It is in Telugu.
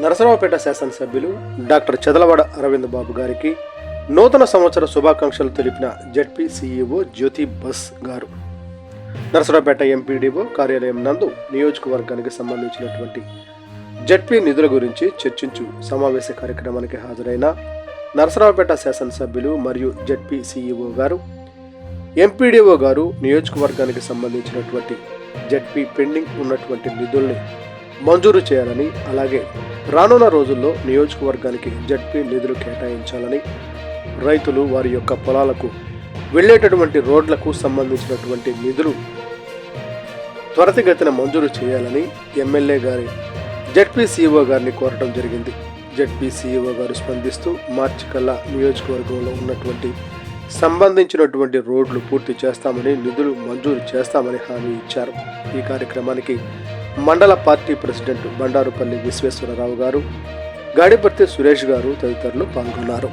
నరసరావుపేట శాసనసభ్యులు డాక్టర్ చదలవాడ అరవింద్ బాబు గారికి నూతన సంవత్సర శుభాకాంక్షలు తెలిపిన జెడ్పీ సీఈఓ జ్యోతి బస్ గారు నరసరావుపేట ఎంపీడీఓ కార్యాలయం నందు నియోజకవర్గానికి సంబంధించినటువంటి జెడ్పీ నిధుల గురించి చర్చించు సమావేశ కార్యక్రమానికి హాజరైన నరసరావుపేట శాసనసభ్యులు మరియు జెడ్పీ సీఈఓ గారు, ఎంపీడీఓ గారు నియోజకవర్గానికి సంబంధించినటువంటి జెడ్పీ పెండింగ్ ఉన్నటువంటి నిధుల్ని మంజూరు చేయాలని, అలాగే రానున్న రోజుల్లో నియోజకవర్గానికి జెడ్పీ నిధులు కేటాయించాలని, రైతులు వారి యొక్క పొలాలకు వెళ్ళేటటువంటి రోడ్లకు సంబంధించినటువంటి నిధులు త్వరితగతిన మంజూరు చేయాలని ఎమ్మెల్యే గారి జెడ్పీ సీఈఓ గారిని కోరటం జరిగింది. జెడ్పీ సీఈఓ గారు స్పందిస్తూ మార్చి కల్లా నియోజకవర్గంలో ఉన్నటువంటి సంబంధించినటువంటి రోడ్లు పూర్తి చేస్తామని, నిధులు మంజూరు చేస్తామని హామీ ఇచ్చారు. ఈ కార్యక్రమానికి మండల పార్టీ ప్రెసిడెంట్ బండారుపల్లి విశ్వేశ్వరరావు గారు, గాడిపర్తి సురేష్ గారు తదితరులు పాల్గొన్నారు.